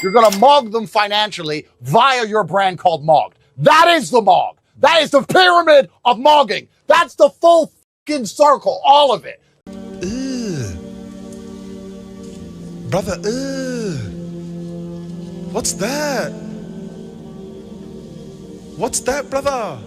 You're going to mog them financially via your brand called Mogged. That is the mog. That is the pyramid of mogging. That's the full fucking circle, all of it. Brother, what's that? What's that, brother?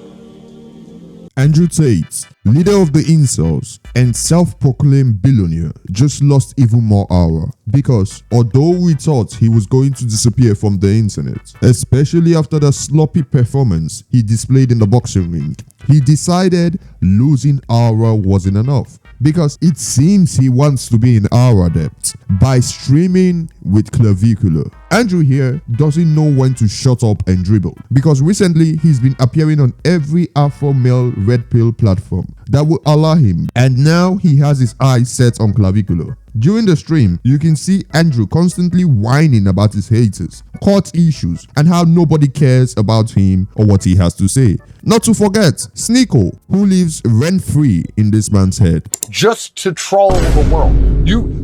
Andrew Tate, leader of the incels and self-proclaimed billionaire, just lost even more aura because although we thought he was going to disappear from the internet, especially after the sloppy performance he displayed in the boxing ring, he decided losing aura wasn't enough because it seems he wants to be in aura depth by streaming with Clavicular. Andrew here doesn't know when to shut up and dribble because recently he's been appearing on every alpha male red pill platform that will allow him, and now he has his eyes set on Clavicular. During the stream, you can see Andrew constantly whining about his haters, court issues, and how nobody cares about him or what he has to say. Not to forget, Sneeko, who lives rent-free in this man's head. Just to troll the world.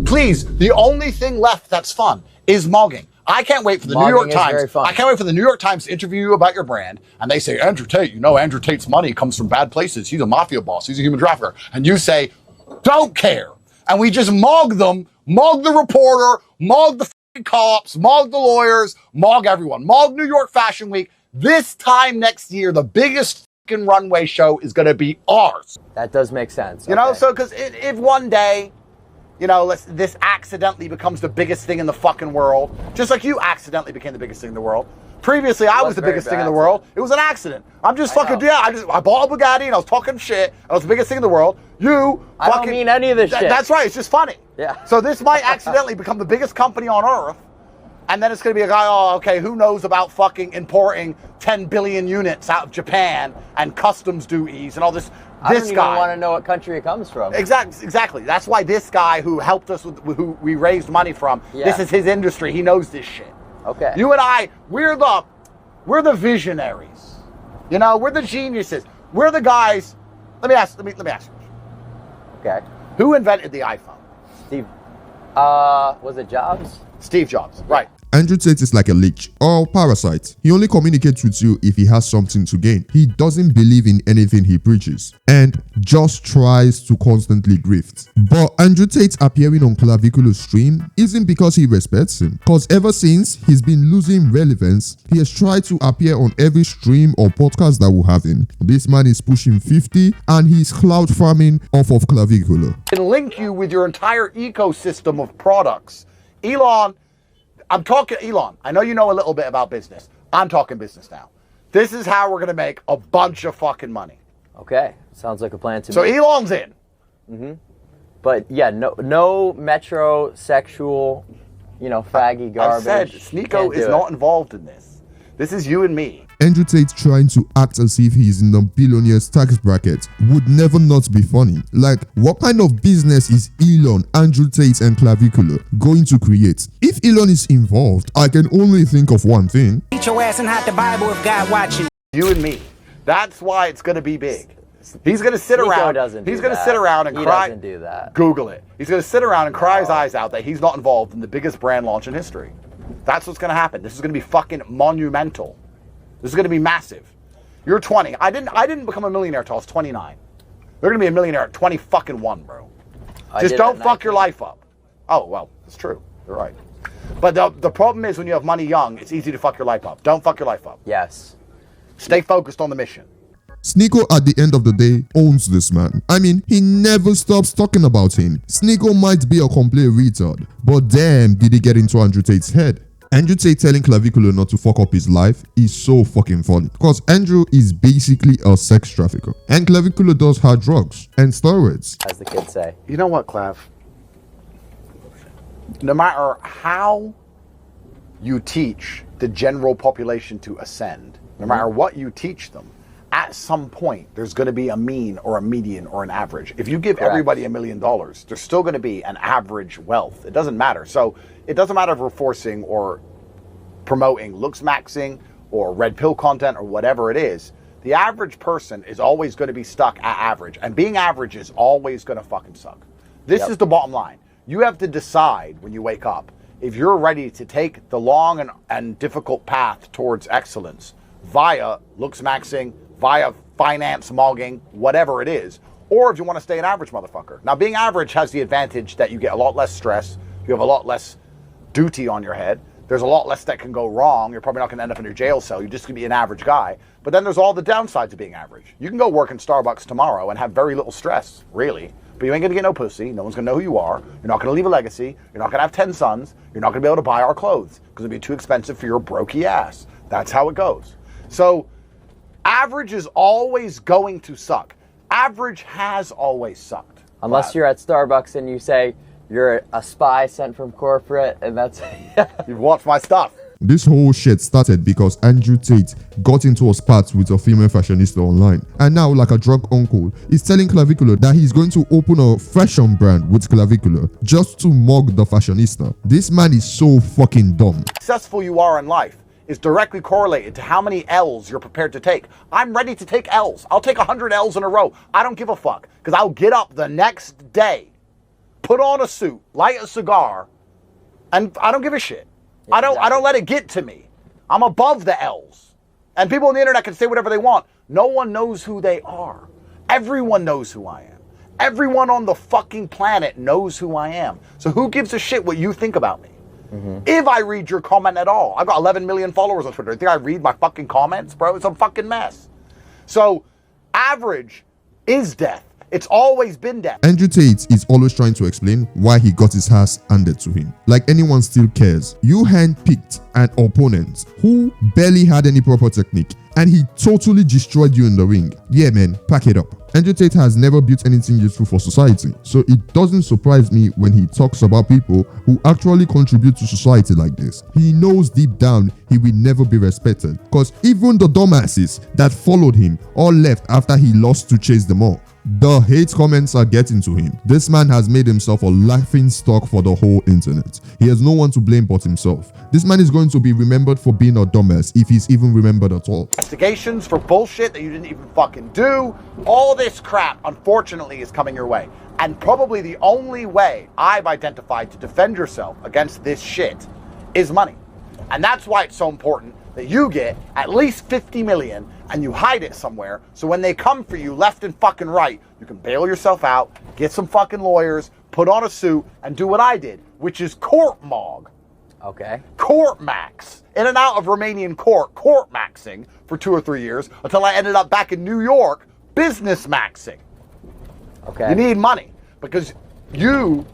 Please, the only thing left that's fun is mogging. I can't wait for the New York Times. I can't wait for the New York Times to interview you about your brand. And they say, Andrew Tate, you know Andrew Tate's money comes from bad places. He's a mafia boss. He's a human trafficker. And you say, don't care. And we just mog them, mog the reporter, mog the fucking cops, mog the lawyers, mog everyone. Mog New York Fashion Week. This time next year, the biggest fucking runway show is going to be ours. That does make sense. You know, so because if one day, you know, this accidentally becomes the biggest thing in the fucking world, just like you accidentally became the biggest thing in the world. Previously, I was the biggest thing in the world. It was an accident. I'm just fucking, I bought a Bugatti and I was talking shit. I was the biggest thing in the world. I don't mean any of this shit. That's right. It's just funny. Yeah. So this might accidentally become the biggest company on earth. And then it's going to be a guy, oh, okay, who knows about fucking importing 10 billion units out of Japan and customs duties and all this. I don't even want to know what country it comes from. Exactly. That's why this guy who helped us with who we raised money from, this is his industry. He knows this shit. Okay. You and I, we're the visionaries. You know, we're the geniuses. We're the guys. Let me ask you. Okay. Who invented the iPhone? Was it Jobs? Steve Jobs, right. Andrew Tate is like a leech or parasite. He only communicates with you if he has something to gain. He doesn't believe in anything he preaches and just tries to constantly grift. But Andrew Tate appearing on Clavicular's stream isn't because he respects him, because ever since he's been losing relevance, he has tried to appear on every stream or podcast that will have him. This man is pushing 50 and he's cloud farming off of Clavicular. Can link you with your entire ecosystem of products. Elon, I'm talking Elon. I know you know a little bit about business. I'm talking business now. This is how we're going to make a bunch of fucking money. Okay. Sounds like a plan to me. So Elon's in. Mm-hmm. But yeah, no metrosexual, faggy garbage. I said Sneeko is not involved in this. This is you and me. Andrew Tate trying to act as if he's in the billionaire's tax bracket would never not be funny. Like, what kind of business is Elon, Andrew Tate, and Clavicular going to create? If Elon is involved, I can only think of one thing. Eat your ass and hide the Bible if God watching. You and me. That's why it's going to be big. He's going to sit around. He's going to sit around and cry. He doesn't do that. Google it. He's going to sit around and cry his eyes out that he's not involved in the biggest brand launch in history. That's what's going to happen. This is going to be fucking monumental. This is going to be massive. You're 20. I didn't become a millionaire until I was 29. They're going to be a millionaire at 20 fucking 1, bro. Just don't fuck your life up. Oh, well, it's true. You're right. But the problem is when you have money young, it's easy to fuck your life up. Don't fuck your life up. Yes. Stay focused on the mission. Sneeko at the end of the day owns this man. I mean, he never stops talking about him. Sneeko might be a complete retard, but damn did he get into Andrew Tate's head. Andrew Tate telling Clavicular not to fuck up his life is so fucking funny because Andrew is basically a sex trafficker and Clavicular does hard drugs and steroids. As the kids say. You know what, Clav? No matter how you teach the general population to ascend, no matter what you teach them, at some point there's going to be a mean or a median or an average. If you give everybody $1 million, there's still going to be an average wealth. It doesn't matter. So it doesn't matter if we're forcing or promoting looks maxing or red pill content or whatever it is. The average person is always going to be stuck at average, and being average is always going to fucking suck. This is the bottom line. You have to decide when you wake up, if you're ready to take the long and difficult path towards excellence via looks maxing, via finance mogging, whatever it is, or if you want to stay an average motherfucker. Now, being average has the advantage that you get a lot less stress, you have a lot less duty on your head, there's a lot less that can go wrong, you're probably not going to end up in your jail cell, you're just going to be an average guy. But then there's all the downsides of being average. You can go work in Starbucks tomorrow and have very little stress, really. But you ain't going to get no pussy, no one's going to know who you are, you're not going to leave a legacy, you're not going to have 10 sons, you're not going to be able to buy our clothes because it'd be too expensive for your brokey ass. That's how it goes. So average is always going to suck. Average has always sucked. Unless you're at Starbucks and you say you're a spy sent from corporate, and that's... You've watched my stuff. This whole shit started because Andrew Tate got into a spat with a female fashionista online, and now, like a drunk uncle, is telling Clavicular that he's going to open a fashion brand with Clavicular just to mug the fashionista. This man is so fucking dumb. Successful you are in life is directly correlated to how many L's you're prepared to take. I'm ready to take L's. I'll take 100 L's in a row. I don't give a fuck, because I'll get up the next day, put on a suit, light a cigar, and I don't give a shit. I don't let it get to me. I'm above the L's. And people on the internet can say whatever they want. No one knows who they are. Everyone knows who I am. Everyone on the fucking planet knows who I am. So who gives a shit what you think about me? If I read your comment at all. I've got 11 million followers on Twitter. You think I read my fucking comments, bro? It's a fucking mess. So average is death. It's always been death. Andrew Tate is always trying to explain why he got his ass handed to him. Like anyone still cares. You handpicked an opponent who barely had any proper technique, and he totally destroyed you in the ring. Yeah, man, pack it up. Andrew Tate has never built anything useful for society, so it doesn't surprise me when he talks about people who actually contribute to society like this. He knows deep down he will never be respected, because even the dumbasses that followed him all left after he lost to Chase them all. The hate comments are getting to him. This man has made himself a laughing stock for the whole internet. He has no one to blame but himself. This man is going to be remembered for being a dumbass, if he's even remembered at all. Investigations for bullshit that you didn't even fucking do. All this crap, unfortunately, is coming your way. And probably the only way I've identified to defend yourself against this shit is money. And that's why it's so important that you get at least 50 million and you hide it somewhere, so when they come for you left and fucking right, you can bail yourself out, get some fucking lawyers, put on a suit, and do what I did, which is court mog. Okay. Court max. In and out of Romanian court maxing for 2 or 3 years, until I ended up back in New York, business maxing. Okay. You need money, because you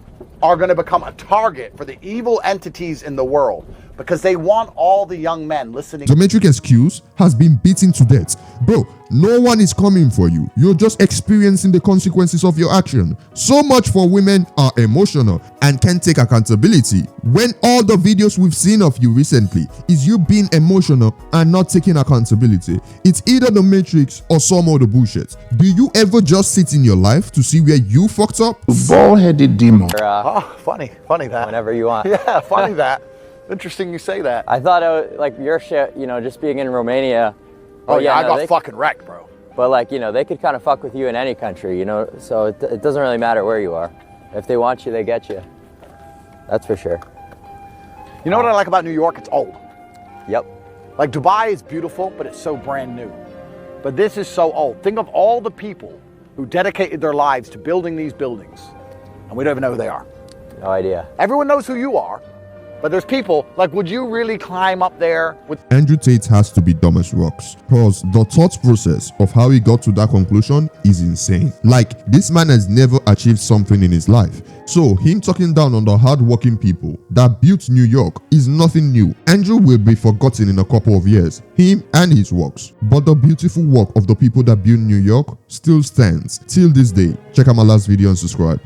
are going to become a target for the evil entities in the world, because they want all the young men listening. The metric excuse has been beaten to death. Bro, no one is coming for you. You're just experiencing the consequences of your action. So much for women are emotional and can't take accountability, when all the videos we've seen of you recently is you being emotional and not taking accountability. It's either the matrix or some other bullshit. Do you ever just sit in your life to see where you fucked up? Bald-headed demon. Funny that. Whenever you want. Yeah, funny that. Interesting you say that. I thought, like, your shit, you know, just being in Romania. Oh yeah, I got fucking wrecked, bro. But, like, you know, they could kind of fuck with you in any country, you know, so it doesn't really matter where you are. If they want you, they get you. That's for sure. You know what I like about New York? It's old. Yep. Like, Dubai is beautiful, but it's so brand new. But this is so old. Think of all the people who dedicated their lives to building these buildings, and we don't even know who they are. No idea. Everyone knows who you are, but there's people, like, would you really climb up there with... Andrew Tate has to be dumb as rocks, because the thought process of how he got to that conclusion is insane. Like, this man has never achieved something in his life. So, him talking down on the hard-working people that built New York is nothing new. Andrew will be forgotten in a couple of years, him and his works. But the beautiful work of the people that built New York still stands till this day. Check out my last video and subscribe.